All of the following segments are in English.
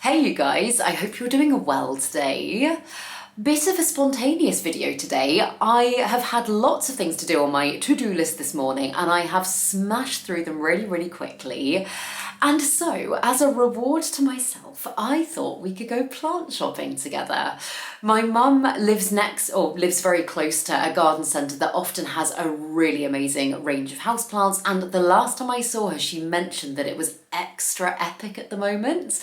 Hey you guys, I hope you're doing well today. Bit of a spontaneous video today. I have had lots of things to do on my to-do list this morning and I have smashed through them really quickly. And so, as a reward to myself, I thought we could go plant shopping together. My mum lives very close to a garden centre that often has a really amazing range of houseplants, and the last time I saw her, she mentioned that it was extra epic at the moment.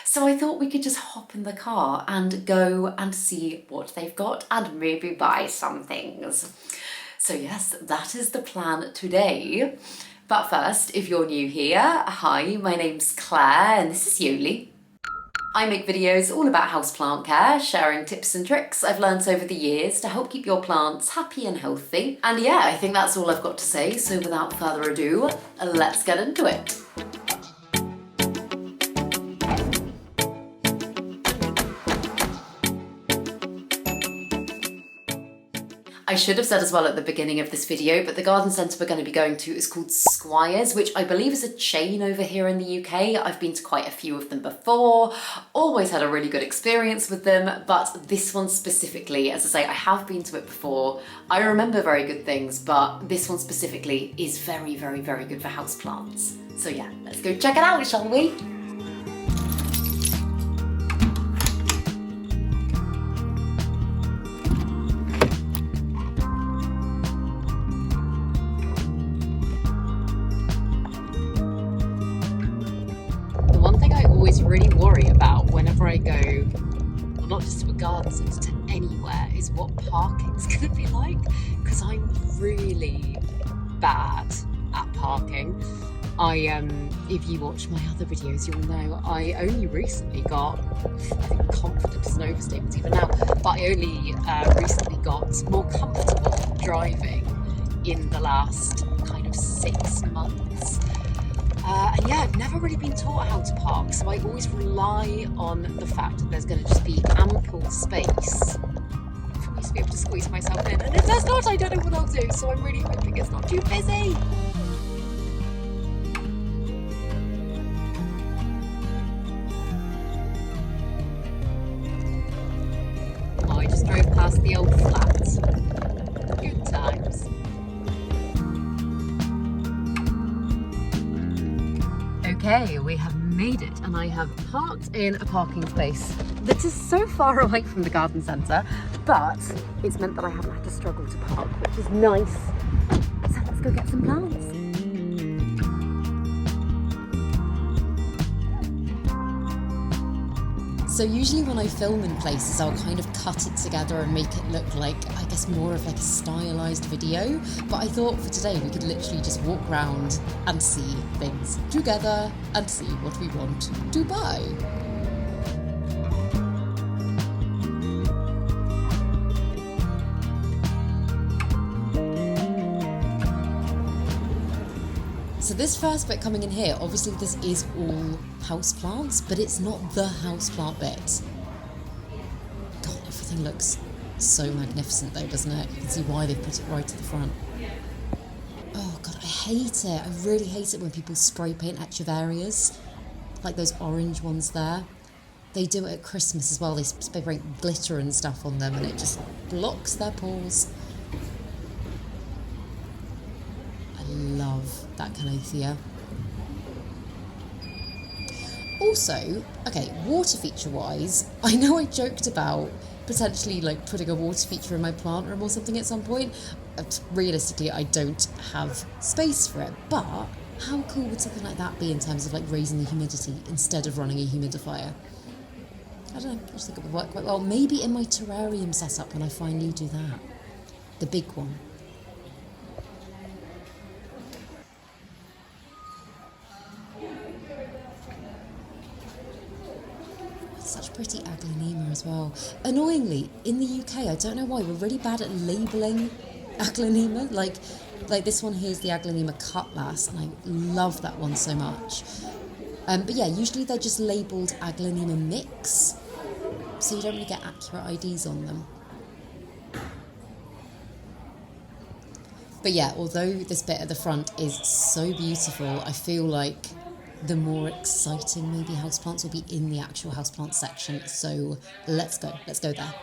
So I thought we could just hop in the car and go and see what they've got and maybe buy some things. So yes, that is the plan today. But first, if you're new here, hi, my name's Claire and this is Yoli. I make videos all about houseplant care, sharing tips and tricks I've learnt over the years to help keep your plants happy and healthy. And yeah, I think that's all I've got to say, so without further ado, let's get into it. I should have said as well at the beginning of this video, but the garden centre we're going to be going to is called Squires, which I believe is a chain over here in the UK. I've been to quite a few of them before, always had a really good experience with them, but this one specifically, as I say, I have been to it before. I remember very good things, but this one specifically is very good for houseplants. So yeah, let's go check it out, shall we? Really worry about whenever I go, well, not just to a garden centre, to anywhere, is what parking's going to be like, because I'm really bad at parking. If you watch my other videos, you'll know I only recently got, I think confident is an overstatement even now, but I only recently got more comfortable driving in the last kind of 6 months. And yeah, I've never really been taught how to park, so I always rely on the fact that there's going to just be ample space for me to be able to squeeze myself in. And if there's not, I don't know what I'll do, so I'm really hoping it's not too busy. Oh, I just drove past the old flat. Good times. Okay, we have made it and I have parked in a parking space that is so far away from the garden centre, but it's meant that I haven't had to struggle to park, which is nice. So let's go get some plants. So usually when I film in places, I'll kind of cut it together and make it look like, I guess, more of like a stylised video. But I thought for today we could literally just walk around and see things together and see what we want to buy. So this first bit coming in here, obviously this is all houseplants, but it's not the houseplant bit. God, everything looks so magnificent though, doesn't it? You can see why they've put it right at the front. Oh God, I hate it. I really hate it when people spray paint echeverias, like those orange ones there. They do it at Christmas as well. They spray paint glitter and stuff on them and it just blocks their pores. I love that canothea. Also, okay, water feature wise, I know I joked about potentially like putting a water feature in my plant room or something at some point. Realistically, I don't have space for it, but how cool would something like that be in terms of like raising the humidity instead of running a humidifier? I don't know, I just think it would work quite well. Maybe in my terrarium setup when I finally do that. The big one. Such pretty aglaonema as well. Annoyingly, in the UK, I don't know why, we're really bad at labelling aglaonema. Like this one here is the aglaonema cutlass, and I love that one so much. But yeah, usually they're just labelled aglaonema mix, so you don't really get accurate IDs on them. But yeah, although this bit at the front is so beautiful, I feel like the more exciting maybe houseplants will be in the actual houseplant section. So let's go there.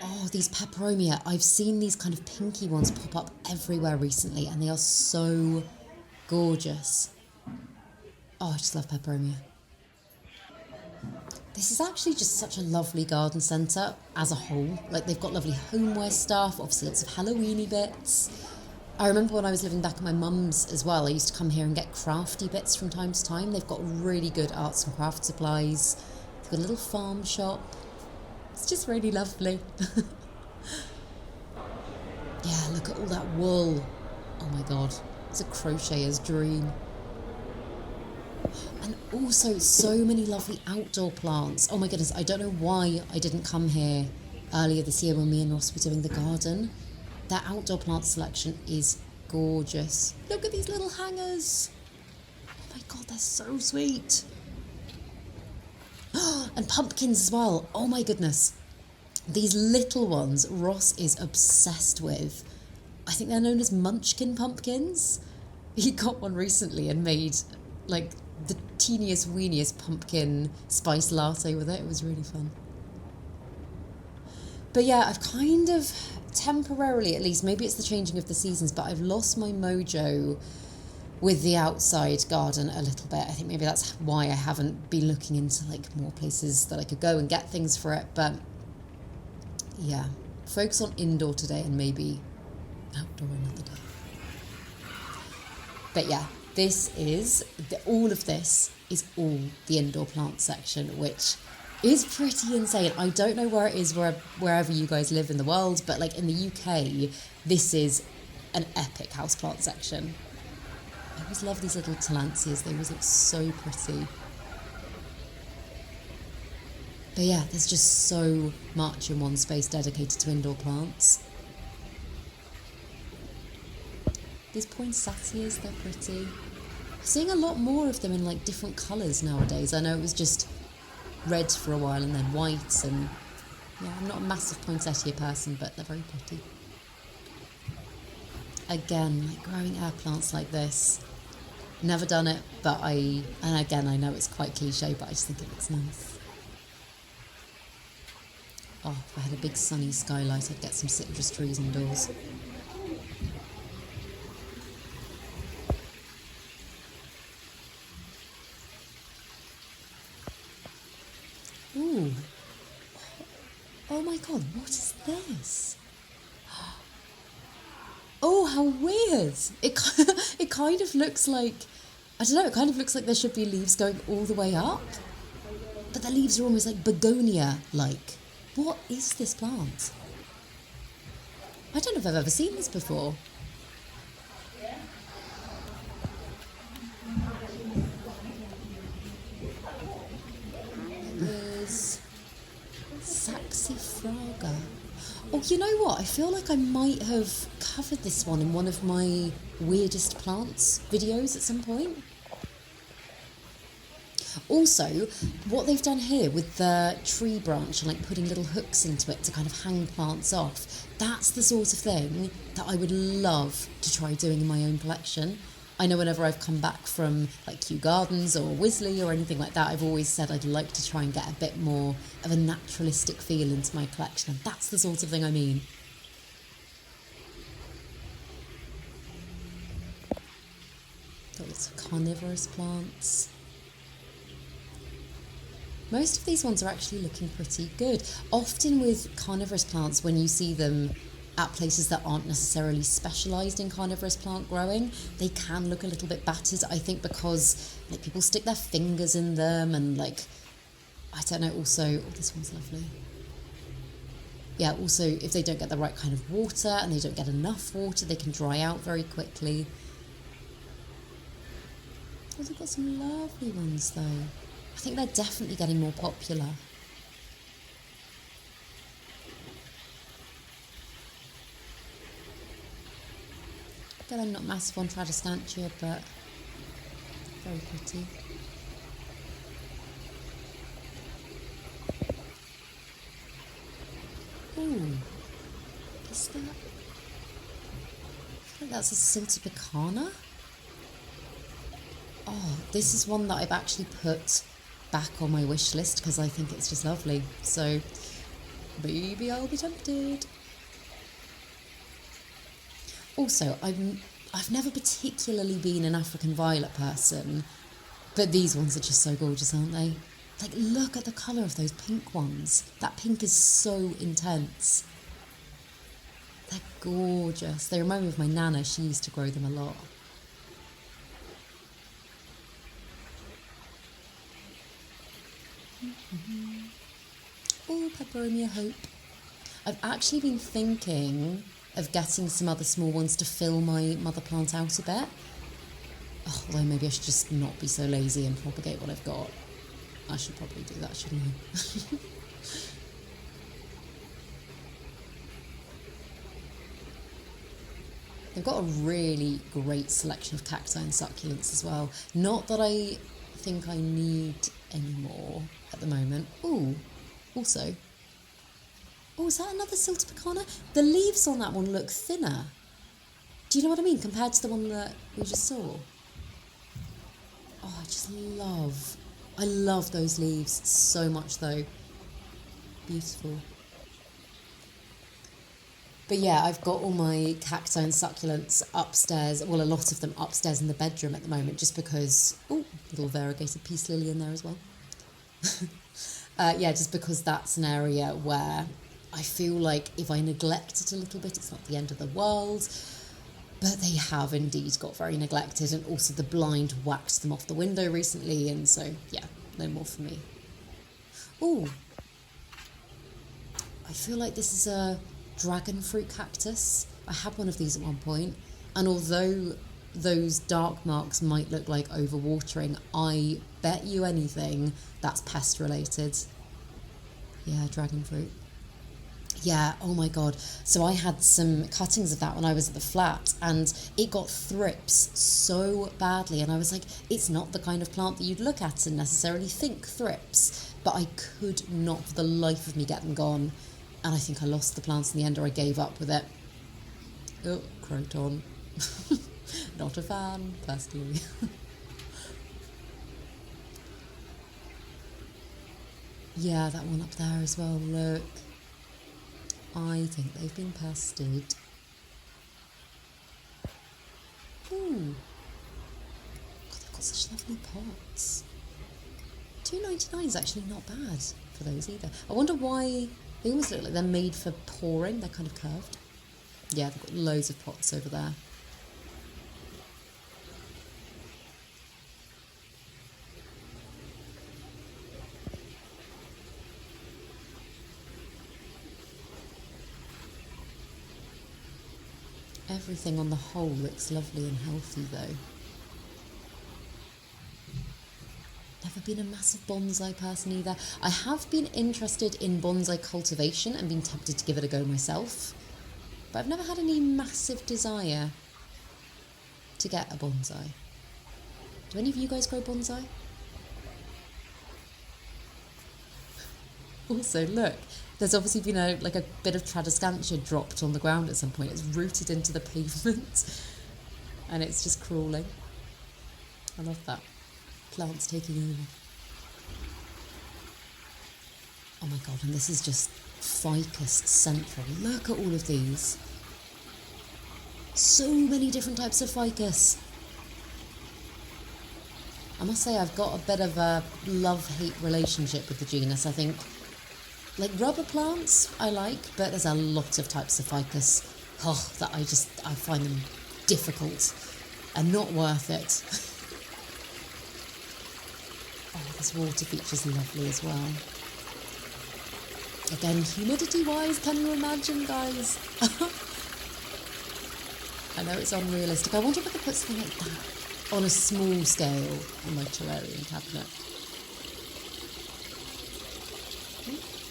Oh, these peperomia. I've seen these kind of pinky ones pop up everywhere recently, and they are so gorgeous. Oh, I just love peperomia. This is actually just such a lovely garden centre as a whole. Like, they've got lovely homeware stuff, obviously lots of Halloweeny bits. I remember when I was living back at my mum's as well, I used to come here and get crafty bits from time to time. They've got really good arts and craft supplies. They've got a little farm shop. It's just really lovely. Yeah, look at all that wool. Oh my god, it's a crocheter's dream. And also so many lovely outdoor plants. Oh my goodness, I don't know why I didn't come here earlier this year when me and Ross were doing the garden. Their outdoor plant selection is gorgeous. Look at these little hangers. Oh my god, they're so sweet. And pumpkins as well. Oh my goodness. These little ones Ross is obsessed with. I think they're known as munchkin pumpkins. He got one recently and made like the teeniest weeniest pumpkin spice latte with it. It was really fun. But yeah, I've kind of temporarily, at least, maybe it's the changing of the seasons, but I've lost my mojo with the outside garden a little bit. I think maybe that's why I haven't been looking into like more places that I could go and get things for it. But yeah, focus on indoor today and maybe outdoor another day. But yeah, all of this is all the indoor plant section, which is pretty insane. I don't know where it is wherever you guys live in the world, but like in the UK, this is an epic houseplant section. I always love these little tillandsias. They always look so pretty. But yeah, there's just so much in one space dedicated to indoor plants. These poinsettias, they're pretty. I'm seeing a lot more of them in like different colours nowadays. I know it was just red for a while and then white, and yeah, I'm not a massive poinsettia person, but they're very pretty. Again, like growing air plants like this. Never done it, but and again, I know it's quite cliche, but I just think it looks nice. Oh, if I had a big sunny skylight, I'd get some citrus trees indoors. Ooh. Oh my god, what is this? Oh, how weird. It kind of looks like, I don't know, it kind of looks like there should be leaves going all the way up. But the leaves are almost like begonia-like. What is this plant? I don't know if I've ever seen this before. There's Saxifraga. Oh, you know what? I feel like I might have covered this one in one of my weirdest plants videos at some point. Also, what they've done here with the tree branch and like putting little hooks into it to kind of hang plants off, that's the sort of thing that I would love to try doing in my own collection. I know whenever I've come back from like Kew Gardens or Wisley or anything like that, I've always said I'd like to try and get a bit more of a naturalistic feel into my collection, and that's the sort of thing I mean. Got lots of carnivorous plants. Most of these ones are actually looking pretty good. Often with carnivorous plants, when you see them at places that aren't necessarily specialised in carnivorous plant growing, they can look a little bit battered, I think, because like people stick their fingers in them and like, I don't know, also, oh, this one's lovely. Yeah, also, if they don't get the right kind of water and they don't get enough water, they can dry out very quickly. Oh, they've got some lovely ones though. I think they're definitely getting more popular. Again, I'm not massive on Tradescantia, but very pretty. Ooh, is that? I think that's a Siltipicana. this is one that I've actually put back on my wish list because I think it's just lovely. So maybe I'll be tempted. Also, I've never particularly been an African violet person, but these ones are just so gorgeous, aren't they? Like, look at the colour of those pink ones. That pink is so intense. They're gorgeous. They remind me of my nana. She used to grow them a lot. Oh, Peperomia Hope. I've actually been thinking of getting some other small ones to fill my mother plant out a bit. Oh, although maybe I should just not be so lazy and propagate what I've got. I should probably do that, shouldn't I? They've got a really great selection of cacti and succulents as well. Not that I think I need any more at the moment. Ooh, also. Oh, is that another Silta Picana? The leaves on that one look thinner. Do you know what I mean? Compared to the one that we just saw. Oh, I love those leaves so much though. Beautiful. But yeah, I've got all my cacti and succulents upstairs. Well, a lot of them upstairs in the bedroom at the moment, just because... Oh, little variegated peace lily in there as well. Yeah, just because that's an area where I feel like if I neglect it a little bit, it's not the end of the world. But they have indeed got very neglected, and also the blind whacked them off the window recently, and so, yeah, no more for me. Oh, I feel like this is a dragon fruit cactus. I had one of these at one point, and although those dark marks might look like overwatering, I bet you anything that's pest related. Yeah, dragon fruit. Yeah, oh my god. So I had some cuttings of that when I was at the flat, and it got thrips so badly, and I was like, it's not the kind of plant that you'd look at and necessarily think thrips, but I could not for the life of me get them gone, and I think I lost the plants in the end, or I gave up with it. Oh, croton. Not a fan, personally. Yeah, that one up there as well, look. I think they've been pested. Ooh. God, they've got such lovely pots. $2.99 is actually not bad for those either. I wonder why they always look like they're made for pouring. They're kind of curved. Yeah, they've got loads of pots over there. Everything on the whole looks lovely and healthy though. Never been a massive bonsai person either. I have been interested in bonsai cultivation and been tempted to give it a go myself, but I've never had any massive desire to get a bonsai. Do any of you guys grow bonsai? Also, look, there's obviously been a bit of tradescantia dropped on the ground at some point. It's rooted into the pavement and it's just crawling. I love that. Plants taking over. Oh my god, and this is just ficus central. Look at all of these. So many different types of ficus. I must say I've got a bit of a love-hate relationship with the genus, I think. Like rubber plants, I like, but there's a lot of types of ficus that I find them difficult and not worth it. Oh, this water feature's lovely as well. Again, humidity-wise, can you imagine, guys? I know it's unrealistic. I wonder if I could put something like that on a small scale on my terrarium cabinet.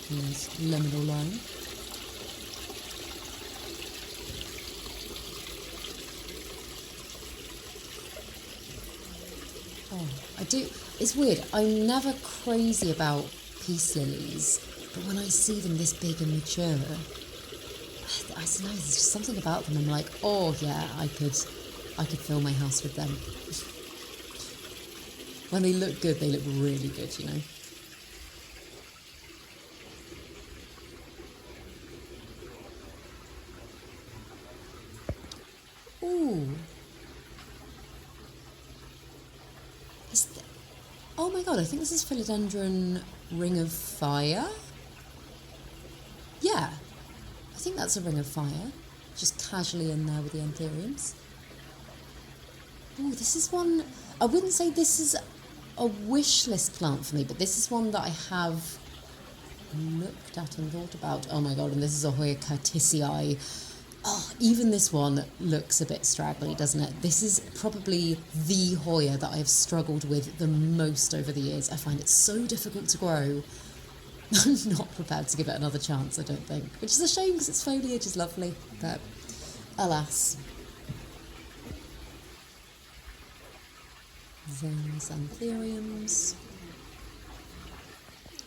Here's liminal lime. Oh, I do. It's weird. I'm never crazy about peace lilies, but when I see them this big and mature, I don't know. There's just something about them. I'm like, oh yeah, I could fill my house with them. When they look good, they look really good, you know. Ooh. Oh my god, I think this is Philodendron Ring of Fire. Yeah, I think that's a Ring of Fire. Just casually in there with the anthuriums. Oh, this is one... I wouldn't say this is a wish list plant for me, but this is one that I have looked at and thought about. Oh my god, and this is a Hoya curtisii. Oh, even this one looks a bit straggly, doesn't it? This is probably the Hoya that I have struggled with the most over the years. I find it so difficult to grow. I'm not prepared to give it another chance, I don't think. Which is a shame because its foliage is lovely, but alas. Those anthuriums.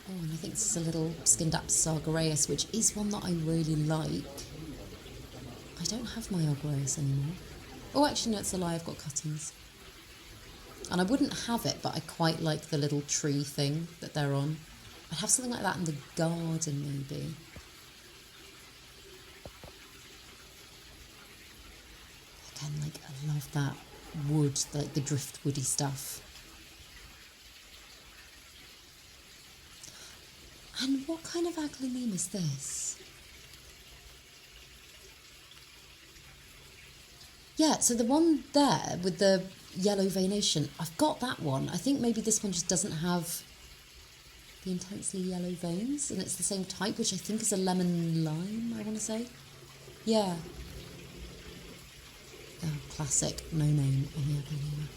Oh, and I think this is a little Scindapsus argyraeus, which is one that I really like. I don't have my argyraeus anymore. Oh, actually, no, it's a lie, I've got cuttings. And I wouldn't have it, but I quite like the little tree thing that they're on. I'd have something like that in the garden, maybe. Again, like, I love that wood, like the driftwoody stuff. And what kind of aglaoneme is this? Yeah, so the one there with the yellow veination, I've got that one. I think maybe this one just doesn't have the intensely yellow veins, and it's the same type, which I think is a lemon lime, I want to say. Yeah. Oh, classic, no name on the aglaonema.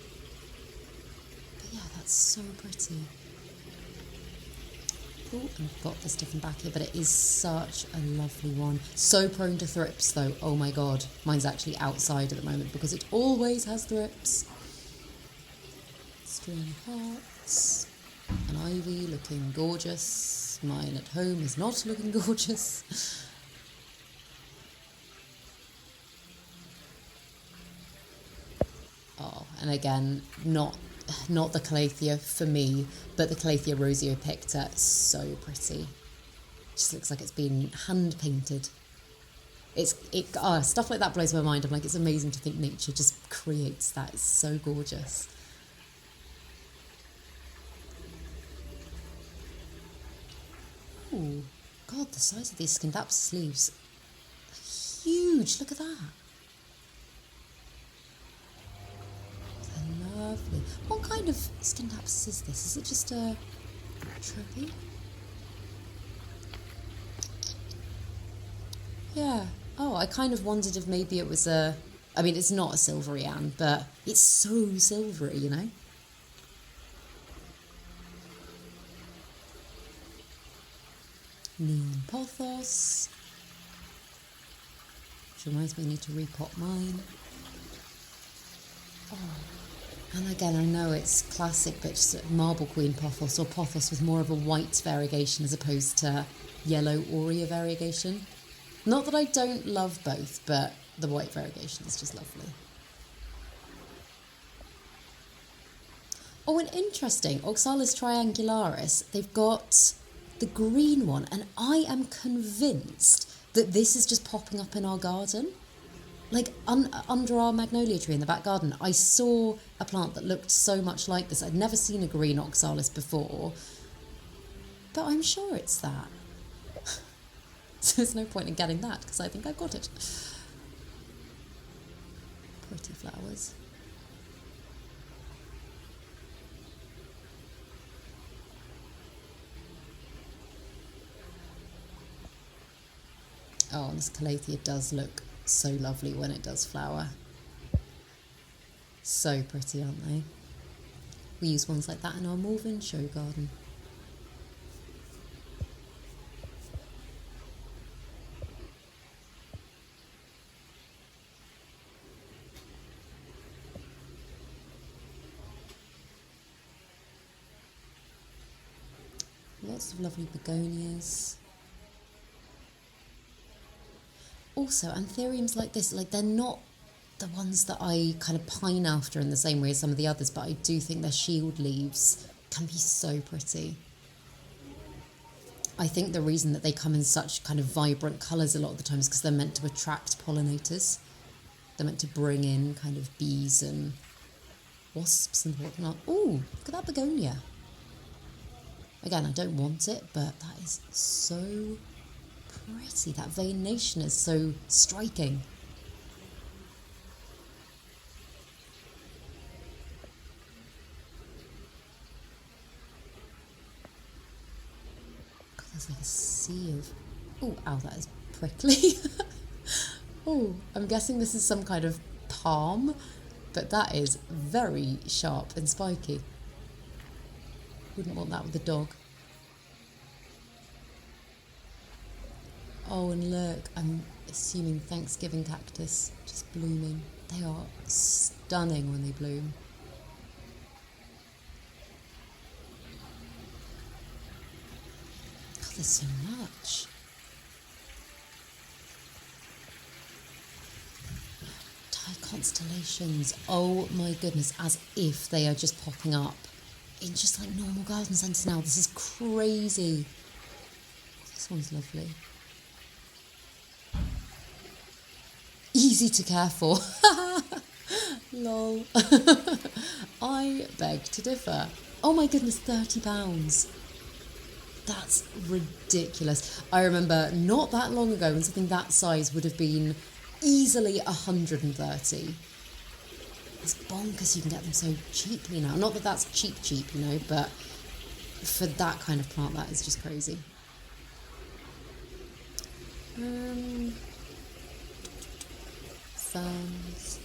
But yeah, that's so pretty. Oh, and I've got this different back here, but it is such a lovely one. So prone to thrips though, oh my god. Mine's actually outside at the moment because it always has thrips. String hearts. An ivy looking gorgeous. Mine at home is not looking gorgeous. Oh, and again, not the Calathea for me, but the Calathea roseopicta, so pretty. Just looks like it's been hand painted. Stuff like that blows my mind. I'm like, it's amazing to think nature just creates that. It's so gorgeous. Oh god, the size of these Scindapsus leaves, huge. Look at that. Lovely. What kind of Scindapsus is this? Is it just a trippy? Yeah. Oh, I kind of wondered if maybe it was a... I mean, it's not a silvery Anne, but it's so silvery, you know? Neon pothos. Which reminds me I need to repot mine. Oh. And again, I know it's classic, but just marble queen pothos, or pothos with more of a white variegation as opposed to yellow aurea variegation. Not that I don't love both, but the white variegation is just lovely. Oh, and interesting, Oxalis triangularis, they've got the green one, and I am convinced that this is just popping up in our garden. Like, under our magnolia tree in the back garden, I saw a plant that looked so much like this. I'd never seen a green oxalis before, but I'm sure it's that. So there's no point in getting that, because I think I've got it. Pretty flowers. Oh, and this Calathea does look so lovely when it does flower. So pretty, aren't they? We use ones like that in our Malvern show garden. Lots of lovely begonias. Also, anthuriums like this, like they're not the ones that I kind of pine after in the same way as some of the others, but I do think their shield leaves can be so pretty. I think the reason that they come in such kind of vibrant colours a lot of the time is because they're meant to attract pollinators. They're meant to bring in kind of bees and wasps and whatnot. Ooh, look at that begonia. Again, I don't want it, but that is so pretty. That veination is so striking. God, there's like a sea of... Oh, ow, that is prickly. Oh, I'm guessing this is some kind of palm, but that is very sharp and spiky. Wouldn't want that with a dog. Oh, and look, I'm assuming Thanksgiving cactus just blooming. They are stunning when they bloom. God, there's so much. Constellations, oh my goodness, as if they are just popping up in just like normal garden centres now. This is crazy. This one's lovely. Easy to care for. Lol. I beg to differ. Oh my goodness, £30. That's ridiculous. I remember not that long ago when something that size would have been easily 130. It's bonkers you can get them so cheaply now. Not that that's cheap, you know, but for that kind of plant, that is just crazy. Ferns.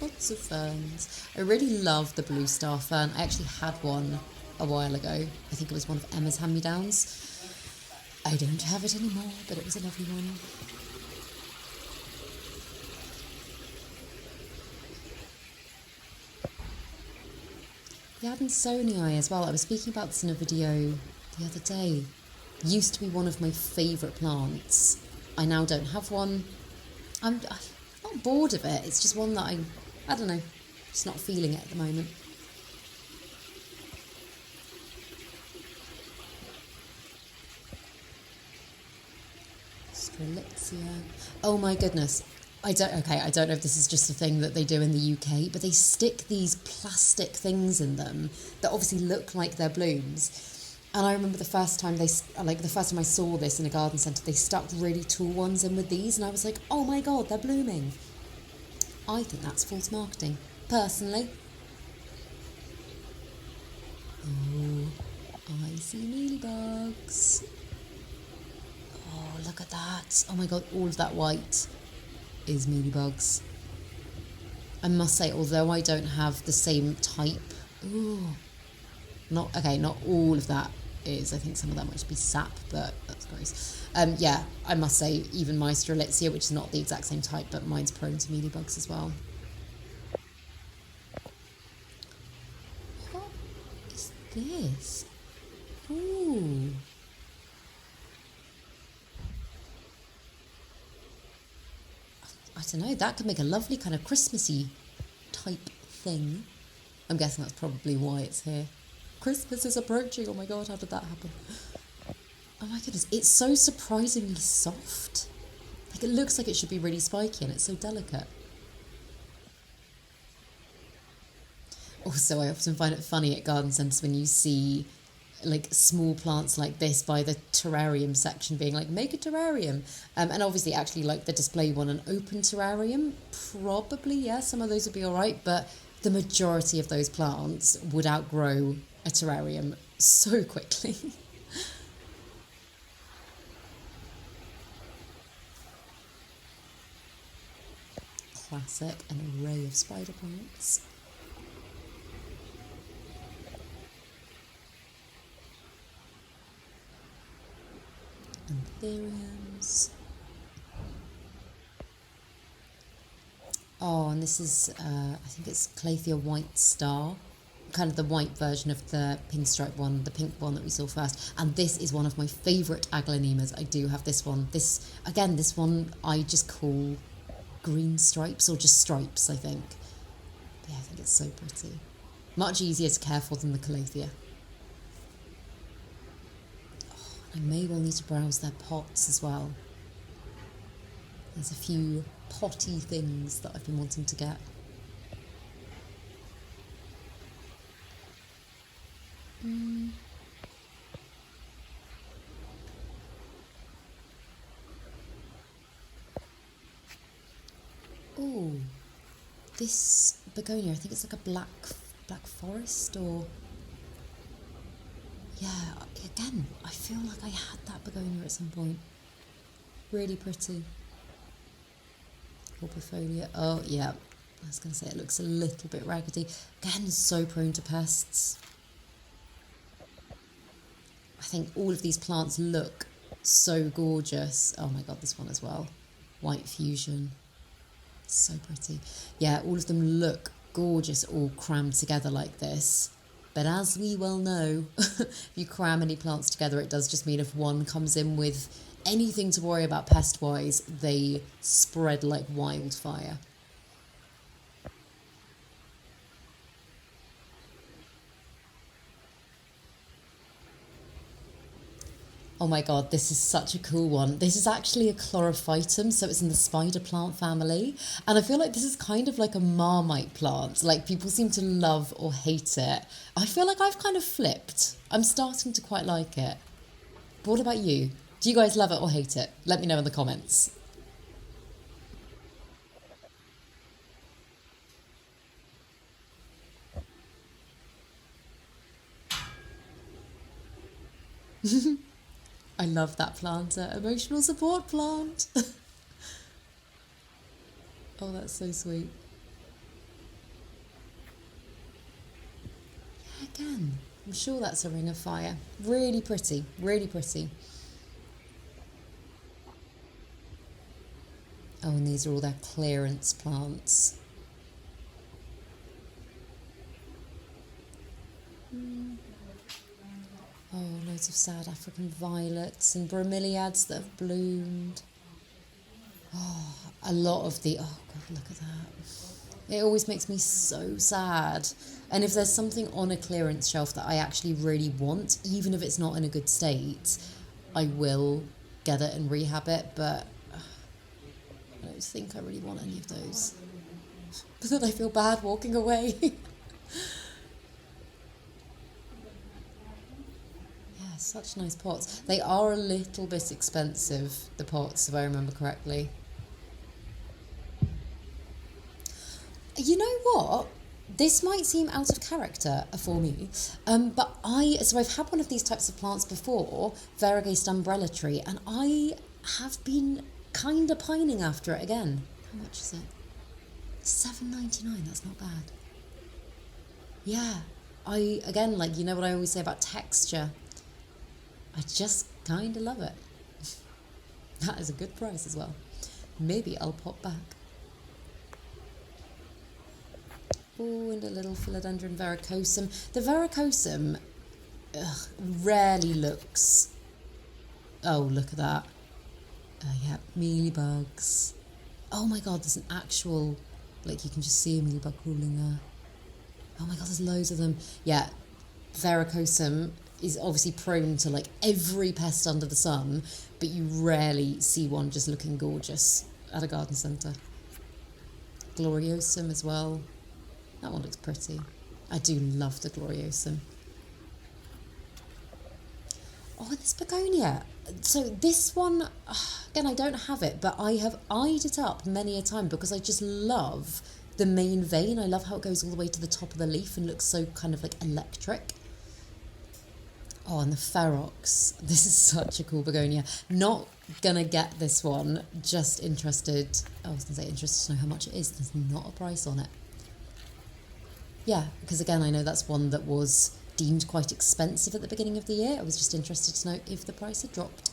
Lots of ferns. I really love the blue star fern. I actually had one a while ago. I think it was one of Emma's hand-me-downs. I don't have it anymore, but it was a lovely one. The Adansonii as well. I was speaking about this in a video the other day. Used to be one of my favourite plants. I now don't have one. I'm not bored of it. It's just one that I don't know, just not feeling it at the moment. Strelitzia. Oh my goodness. I don't know if this is just a thing that they do in the UK, but they stick these plastic things in them that obviously look like they're blooms. And I remember the first time I saw this in a garden centre, they stuck really tall ones in with these, and I was like, oh my god, they're blooming. I think that's false marketing, personally. Oh, I see mealybugs. Oh, look at that. Oh my god, all of that white is mealybugs. I must say, although I don't have the same type, not all of that is. I think some of that might be sap, but that's gross. Yeah, I must say, even my Strelitzia, which is not the exact same type, but mine's prone to mealybugs as well. What is this? Ooh. I don't know, that could make a lovely kind of Christmassy type thing. I'm guessing that's probably why it's here. Christmas is approaching, oh my god, how did that happen? Oh my goodness, it's so surprisingly soft. Like, it looks like it should be really spiky and it's so delicate. Also, I often find it funny at garden centres when you see like small plants like this by the terrarium section being like, make a terrarium, and obviously actually like the display one, an open terrarium, probably, yeah, some of those would be all right, but the majority of those plants would outgrow a terrarium so quickly. Classic, an array of spider plants. Terrariums. Oh, and this is, I think it's Calathea White Star, kind of the white version of the pinstripe one, the pink one that we saw first. And this is one of my favourite aglaonemas. I do have this one. This one I just call green stripes, or just stripes, I think. But yeah, I think it's so pretty. Much easier to care for than the calathea. Oh, I may well need to browse their pots as well. There's a few potty things that I've been wanting to get. Oh, this begonia, I think it's like a black forest, or yeah, again, I feel like I had that begonia at some point. Really pretty. Corbifolia. Oh yeah, I was going to say it looks a little bit raggedy. Again, so prone to pests. I think all of these plants look so gorgeous. Oh my god, this one as well. White fusion. So pretty. Yeah, all of them look gorgeous all crammed together like this. But as we well know, if you cram any plants together, it does just mean if one comes in with anything to worry about pest-wise, they spread like wildfire. Oh my god, this is such a cool one. This is actually a chlorophytum, so it's in the spider plant family. And I feel like this is kind of like a marmite plant. Like, people seem to love or hate it. I feel like I've kind of flipped. I'm starting to quite like it. But what about you? Do you guys love it or hate it? Let me know in the comments. I love that planter. Emotional support plant. Oh, that's so sweet. Yeah, again, I'm sure that's a ring of fire. Really pretty, really pretty. Oh, and these are all their clearance plants. Oh, loads of sad African violets and bromeliads that have bloomed. Oh, a lot of the... Oh, God, look at that. It always makes me so sad. And if there's something on a clearance shelf that I actually really want, even if it's not in a good state, I will get it and rehab it, but I don't think I really want any of those. But then I feel bad walking away. Such nice pots. They are a little bit expensive, the pots, if I remember correctly. You know what? This might seem out of character for me, but I've had one of these types of plants before, variegated umbrella tree, and I have been kind of pining after it again. How much is it? $7.99, that's not bad. Yeah, again, like, you know what I always say about texture? I just kind of love it. That is a good price as well. Maybe I'll pop back. Oh, and a little philodendron verrucosum. The verrucosum rarely looks... Oh, look at that. Yeah, mealybugs. Oh my god, there's an actual... Like, you can just see a mealybug crawling there. Oh my god, there's loads of them. Yeah, verrucosum is obviously prone to like every pest under the sun, but you rarely see one just looking gorgeous at a garden centre. Gloriosum as well. That one looks pretty. I do love the Gloriosum. Oh, and this begonia. So this one, again, I don't have it, but I have eyed it up many a time because I just love the main vein. I love how it goes all the way to the top of the leaf and looks so kind of like electric. Oh, and the Ferox. This is such a cool begonia. Not gonna get this one, just interested. I was gonna say interested to know how much it is. There's not a price on it. Yeah, because again, I know that's one that was deemed quite expensive at the beginning of the year. I was just interested to know if the price had dropped.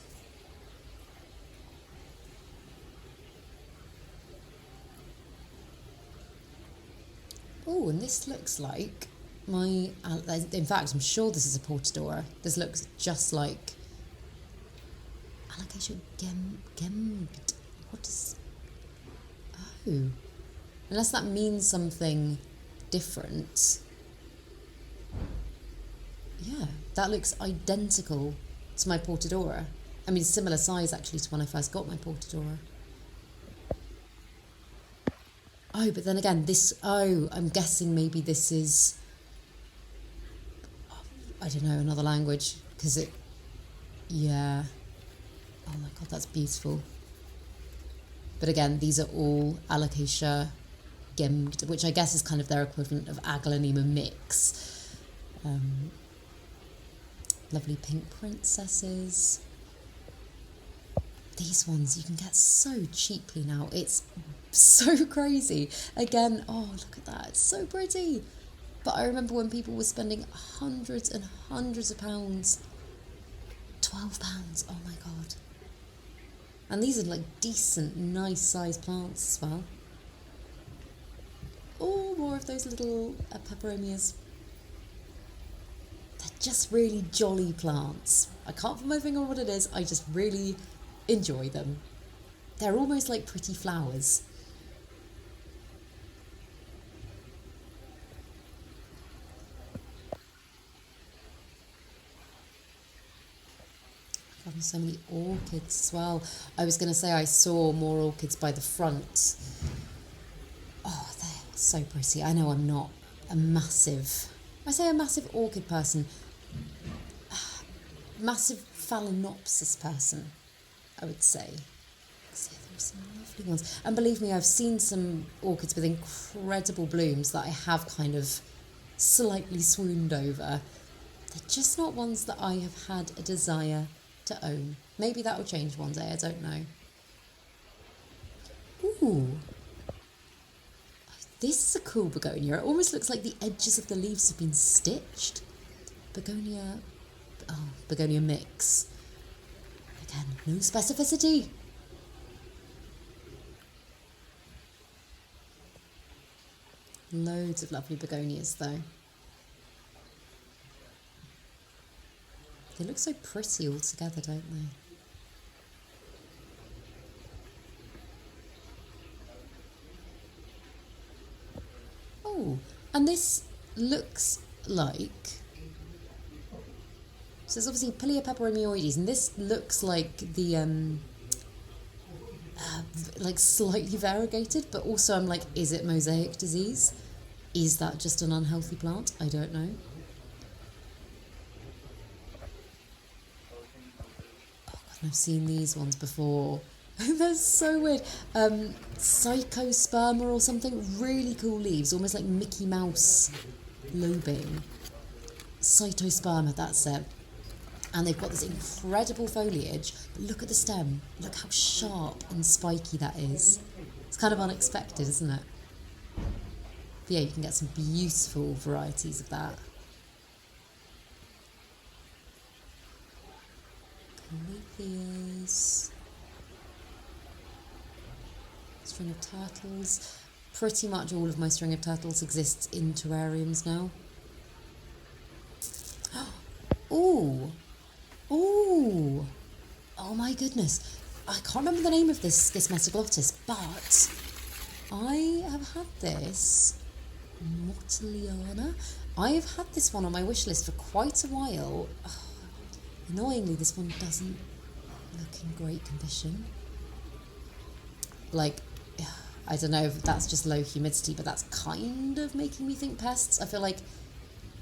Oh, and this looks like in fact, I'm sure this is a Portadora. This looks just like Alocasia gemmed. What is... Oh, Oh, unless that means something different. Yeah, that looks identical to my Portadora. I mean, similar size actually to when I first got my Portadora. Oh, but then again, I'm guessing maybe this is, I don't know, another language, because yeah. Oh my God, that's beautiful. But again, these are all Alocasia gemmed, which I guess is kind of their equivalent of Aglaonema mix. Lovely pink princesses. These ones you can get so cheaply now. It's so crazy. Again, oh, look at that. It's so pretty. But I remember when people were spending hundreds and hundreds of pounds. £12. Oh my God. And these are like decent, nice sized plants as well. Oh, more of those little peperomias. They're just really jolly plants. I can't put my finger on what it is. I just really enjoy them. They're almost like pretty flowers. God, there's so many orchids as well. I was going to say I saw more orchids by the front. Oh, they're so pretty. I know I'm not a massive orchid person. Massive phalaenopsis person, I would say. So there are some lovely ones. And believe me, I've seen some orchids with incredible blooms that I have kind of slightly swooned over. They're just not ones that I have had a desire to own. Maybe that will change one day, I don't know. Ooh. This is a cool begonia. It almost looks like the edges of the leaves have been stitched. Begonia mix. Again, no specificity. Loads of lovely begonias though. They look so pretty all together, don't they? Oh, and this looks like... So there's obviously Pilea peperomioides, and this looks like the, like slightly variegated, but also I'm like, is it mosaic disease? Is that just an unhealthy plant? I don't know. Oh God, I've seen these ones before. They're so weird. Psychosperma or something, really cool leaves, almost like Mickey Mouse lobing. Cytosperma, that's it. And they've got this incredible foliage, but look at the stem. Look how sharp and spiky that is. It's kind of unexpected, isn't it? But yeah, you can get some beautiful varieties of that. Caletheas. String of turtles. Pretty much all of my string of turtles exists in terrariums now. Ooh! Ooh! Oh my goodness. I can't remember the name of this metaglottis, but I have had this Mortaliana. I have had this one on my wish list for quite a while. Oh, annoyingly, this one doesn't look in great condition. Like, I don't know if that's just low humidity, but that's kind of making me think pests. I feel like,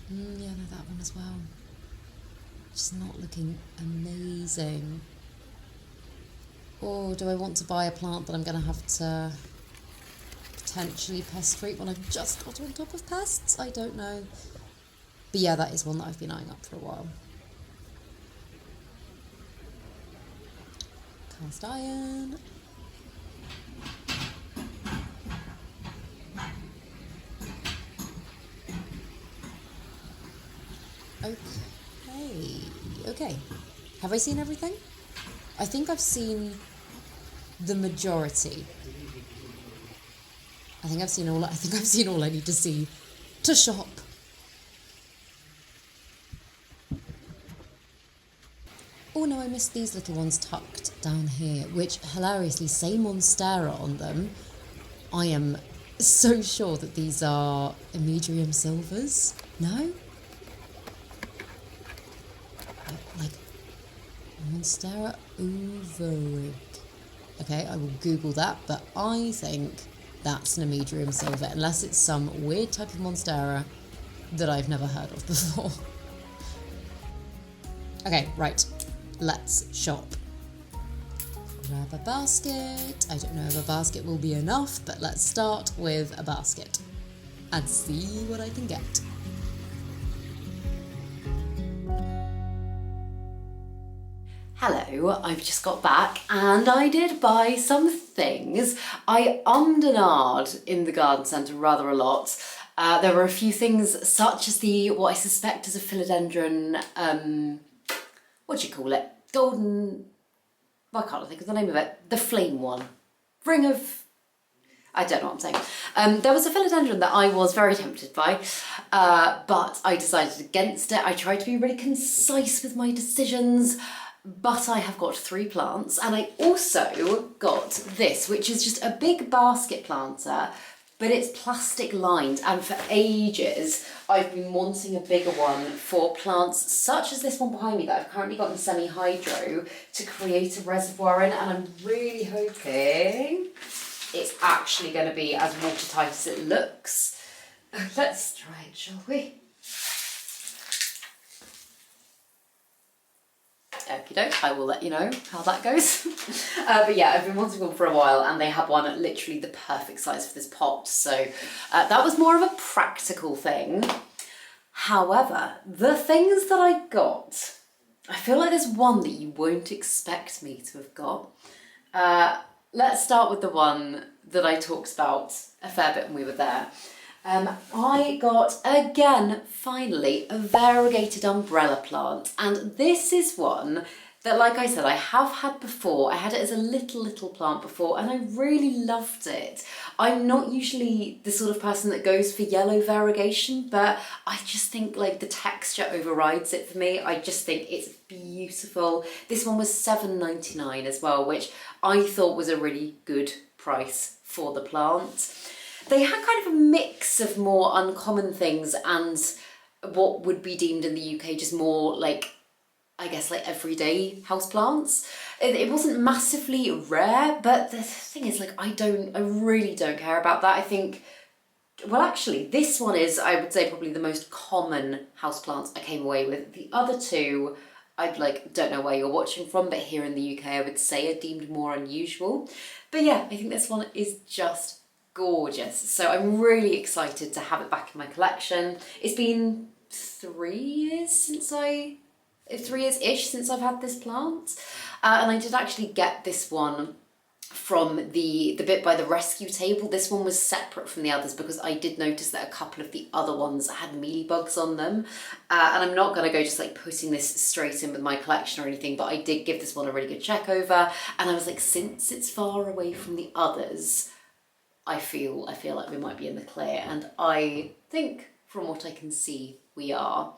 yeah, no, that one as well. Just not looking amazing. Or do I want to buy a plant that I'm going to have to potentially pest treat when I've just got on top of pests? I don't know. But yeah, that is one that I've been eyeing up for a while. Cast iron. Okay. Have I seen everything? I think I've seen the majority. I think I've seen all I need to see to shop. Oh no, I missed these little ones tucked down here, which hilariously say Monstera on them. I am so sure that these are Imedium silvers. No? Like Monstera ovorig. Okay, I will Google that, but I think that's an Imedium silver, unless it's some weird type of Monstera that I've never heard of before. Okay, right, let's shop. Grab a basket. I don't know if a basket will be enough, but let's start with a basket and see what I can get. Hello, I've just got back and I did buy some things. I ummed and ahed in the garden centre rather a lot. There were a few things such as what I suspect is a philodendron, what do you call it? Golden, I can't think of the name of it. The flame one. Ring of, I don't know what I'm saying. There was a philodendron that I was very tempted by, but I decided against it. I tried to be really concise with my decisions. But I have got 3 plants, and I also got this, which is just a big basket planter, but it's plastic lined, and for ages I've been wanting a bigger one for plants such as this one behind me that I've currently got in semi-hydro to create a reservoir in, and I'm really hoping it's actually going to be as watertight as it looks. Let's try it, shall we? Okie doke, I will let you know how that goes. But yeah, I've been wanting one for a while, and they had one at literally the perfect size for this pot, so that was more of a practical thing. However, the things that I got, I feel like there's one that you won't expect me to have got. Let's start with the one that I talked about a fair bit when we were there. I got, again, finally, a variegated umbrella plant, and this is one that, like I said, I have had before. I had it as a little plant before, and I really loved it. I'm not usually the sort of person that goes for yellow variegation, but I just think like the texture overrides it for me. I just think it's beautiful. This one was $7.99 as well, which I thought was a really good price for the plant. They had kind of a mix of more uncommon things and what would be deemed in the UK just more like, I guess, like everyday houseplants. It wasn't massively rare, but the thing is, like, I really don't care about that. I think, well, actually, this one is, I would say, probably the most common houseplants I came away with. The other two, I don't know where you're watching from, but here in the UK, I would say are deemed more unusual. But yeah, I think this one is just gorgeous. So I'm really excited to have it back in my collection. It's been 3 years ish since I've had this plant. And I did actually get this one from the bit by the rescue table. This one was separate from the others because I did notice that a couple of the other ones had mealybugs on them. And I'm not going to go just like putting this straight in with my collection or anything, but I did give this one a really good check over. And I was like, since it's far away from the others, I feel like we might be in the clear, and I think from what I can see we are.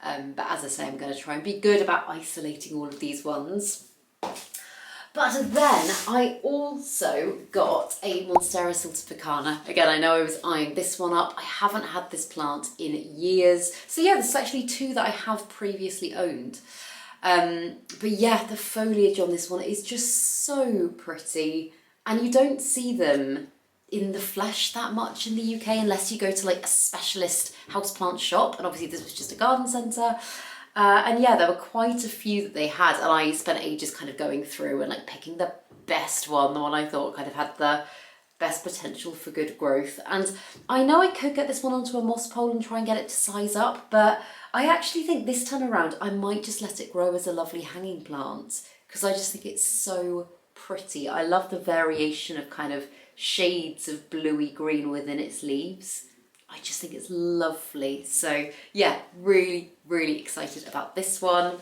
But as I say, I'm going to try and be good about isolating all of these ones. But then I also got a Monstera siltepecana. Again, I know I was eyeing this one up. I haven't had this plant in years. So yeah, there's actually 2 that I have previously owned. But yeah, the foliage on this one is just so pretty, and you don't see them in the flesh that much in the UK unless you go to like a specialist houseplant shop, and obviously this was just a garden centre. And yeah, there were quite a few that they had, and I spent ages kind of going through and like picking the best one, the one I thought kind of had the best potential for good growth. And I know I could get this one onto a moss pole and try and get it to size up, but I actually think this time around I might just let it grow as a lovely hanging plant, because I just think it's so pretty. I love the variation of kind of shades of bluey green within its leaves. I just think it's lovely. So yeah, really excited about this one.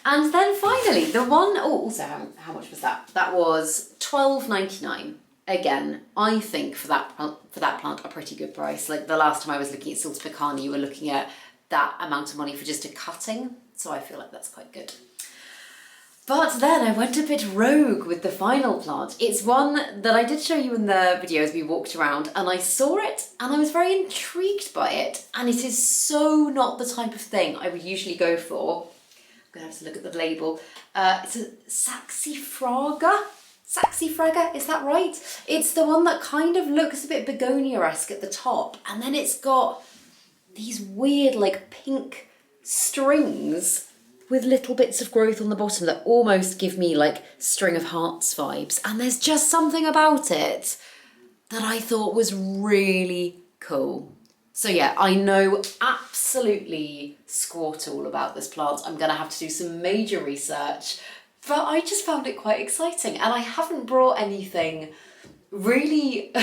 And then finally the one, oh, also how much was that? That was $12.99. Again, I think for that plant a pretty good price. Like the last time I was looking at siltepecana, you were looking at that amount of money for just a cutting, so I feel like that's quite good. But then I went a bit rogue with the final plant. It's one that I did show you in the video as we walked around, and I saw it and I was very intrigued by it. And it is so not the type of thing I would usually go for. I'm gonna have to look at the label. It's a Saxifraga. Saxifraga, is that right? It's the one that kind of looks a bit begonia-esque at the top, and then it's got these weird like pink strings with little bits of growth on the bottom that almost give me like String of Hearts vibes. And there's just something about it that I thought was really cool. So yeah, I know absolutely squat all about this plant. I'm gonna have to do some major research, but I just found it quite exciting. And I haven't brought anything really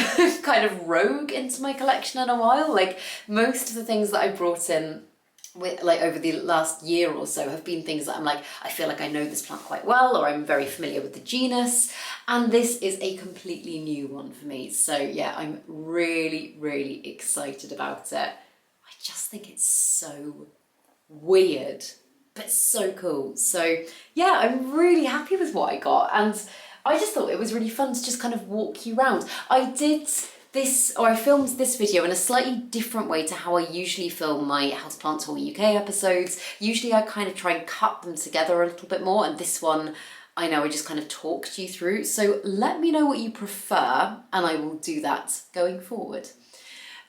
kind of rogue into my collection in a while. Like most of the things that I brought in like over the last year or so have been things that I'm like, I feel like I know this plant quite well, or I'm very familiar with the genus, and this is a completely new one for me. So yeah, I'm really, really excited about it. I just think it's so weird, but so cool. So yeah, I'm really happy with what I got, and I just thought it was really fun to just kind of walk you around. I filmed this video in a slightly different way to how I usually film my Houseplants Haul UK episodes. Usually I kind of try and cut them together a little bit more, and this one I know I just kind of talked you through. So let me know what you prefer and I will do that going forward.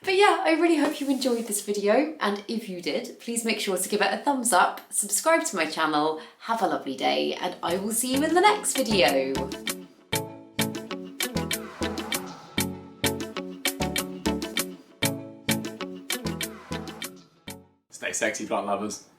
But yeah, I really hope you enjoyed this video, and if you did, please make sure to give it a thumbs up, subscribe to my channel, have a lovely day, and I will see you in the next video. Stay sexy, plant lovers.